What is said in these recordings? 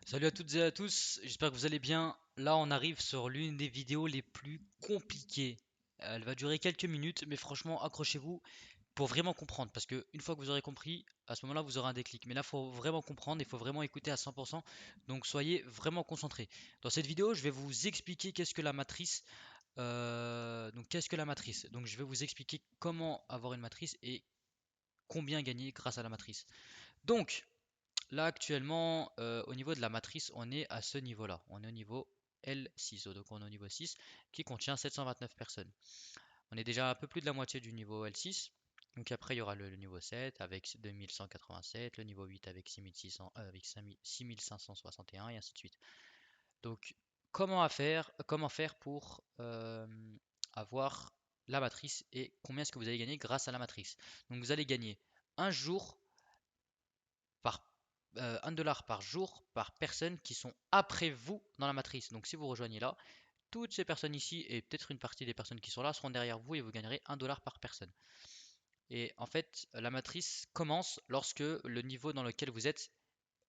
Salut à toutes et à tous, j'espère que vous allez bien. Là, on arrive sur l'une des vidéos les plus compliquées. Elle va durer quelques minutes, mais franchement, accrochez-vous pour vraiment comprendre. Parce que une fois que vous aurez compris, à ce moment-là, vous aurez un déclic. Mais là, il faut vraiment comprendre, il faut vraiment écouter à 100%. Donc, soyez vraiment concentrés. Dans cette vidéo, je vais vous expliquer qu'est-ce que la matrice. Donc, qu'est-ce que la matrice? Donc, je vais vous expliquer comment avoir une matrice et combien gagner grâce à la matrice. Donc, là actuellement, au niveau de la matrice, on est à ce niveau-là. On est au niveau L6, donc on est au niveau 6 qui contient 729 personnes. On est déjà un peu plus de la moitié du niveau L6. Donc après, il y aura le niveau 7 avec 2187, le niveau 8 avec 6600, avec 6561 et ainsi de suite. Donc comment faire pour avoir la matrice et combien est-ce que vous allez gagner grâce à la matrice. Donc vous allez gagner un jour par 1 dollar par jour par personne qui sont après vous dans la matrice. Donc si vous rejoignez là, toutes ces personnes ici et peut-être une partie des personnes qui sont là seront derrière vous et vous gagnerez 1 dollar par personne. Et en fait, la matrice commence lorsque le niveau dans lequel vous êtes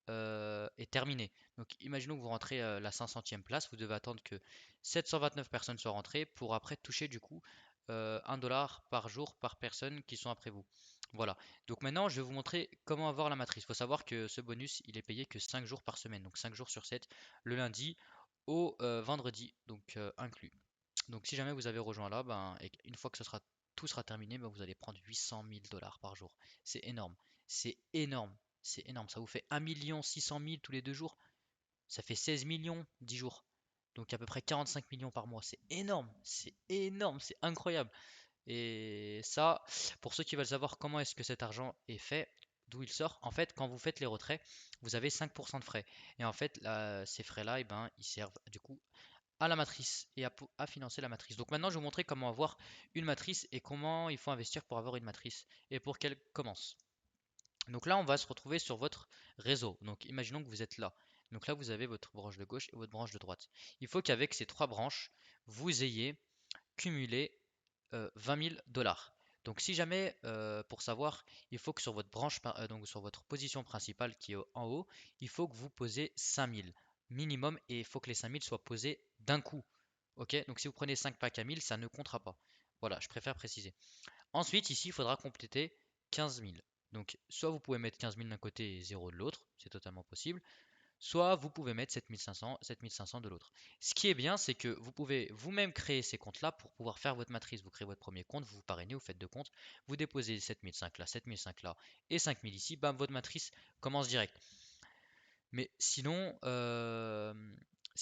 est terminé. Donc imaginons que vous rentrez la 500e place, vous devez attendre que 729 personnes soient rentrées pour après toucher du coup 1 dollar par jour par personne qui sont après vous. Voilà. Donc maintenant, je vais vous montrer comment avoir la matrice. Il faut savoir que ce bonus, il est payé que 5 jours par semaine, donc 5 jours sur 7, le lundi au vendredi, donc inclus. Donc si jamais vous avez rejoint là, ben, et une fois que tout sera terminé, ben, vous allez prendre 800 000 dollars par jour. C'est énorme. C'est énorme. C'est énorme. Ça vous fait 1 600 000 tous les 2 jours. Ça fait 16 millions 10 jours. Donc à peu près 45 millions par mois. C'est énorme. C'est énorme. C'est incroyable. Et ça, pour ceux qui veulent savoir comment est-ce que cet argent est fait, d'où il sort, en fait, quand vous faites les retraits, vous avez 5% de frais. Et en fait, ces frais-là, eh ben, ils servent du coup à la matrice et à financer la matrice. Donc maintenant, je vais vous montrer comment avoir une matrice et comment il faut investir pour avoir une matrice et pour qu'elle commence. Donc là, on va se retrouver sur votre réseau. Donc imaginons que vous êtes là. Donc là, vous avez votre branche de gauche et votre branche de droite. Il faut qu'avec ces trois branches, vous ayez cumulé 20 000 dollars. Donc si jamais, pour savoir, il faut que sur votre donc sur votre position principale qui est en haut, il faut que vous posez 5 000 minimum et il faut que les 5 000 soient posés d'un coup. Ok, donc si vous prenez 5 packs à 1000, ça ne comptera pas. Voilà, je préfère préciser. Ensuite, ici, il faudra compléter 15 000. Donc soit vous pouvez mettre 15 000 d'un côté et 0 de l'autre, c'est totalement possible. Soit vous pouvez mettre 7500 de l'autre. Ce qui est bien, c'est que vous pouvez vous-même créer ces comptes-là pour pouvoir faire votre matrice. Vous créez votre premier compte, vous vous parrainez, vous faites deux comptes, vous déposez 7005 là, 7005 là et 5000 ici, bam, votre matrice commence direct. Mais sinon, ce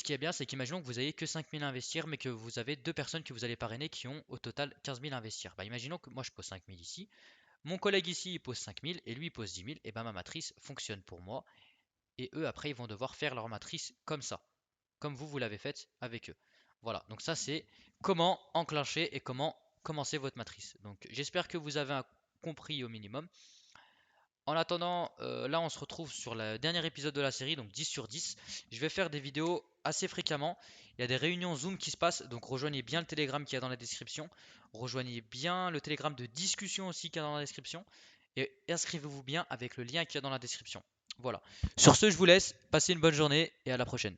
qui est bien, c'est qu'imaginons que vous n'ayez que 5000 à investir, mais que vous avez deux personnes que vous allez parrainer qui ont au total 15 000 à investir. Bah, imaginons que moi je pose 5000 ici, mon collègue ici il pose 5000 et lui il pose 10 000, et ben ma matrice fonctionne pour moi et eux après ils vont devoir faire leur matrice comme ça, comme vous l'avez faite avec eux. Voilà, donc ça c'est comment enclencher et comment commencer votre matrice. Donc j'espère que vous avez compris au minimum. En attendant, là on se retrouve sur le dernier épisode de la série, donc 10 sur 10. Je vais faire des vidéos assez fréquemment. Il y a des réunions Zoom qui se passent, donc rejoignez bien le Telegram qui est dans la description. Rejoignez bien le Telegram de discussion aussi qui est dans la description. Et inscrivez-vous bien avec le lien qui est dans la description. Voilà. Sur ce, je vous laisse. Passez une bonne journée et à la prochaine.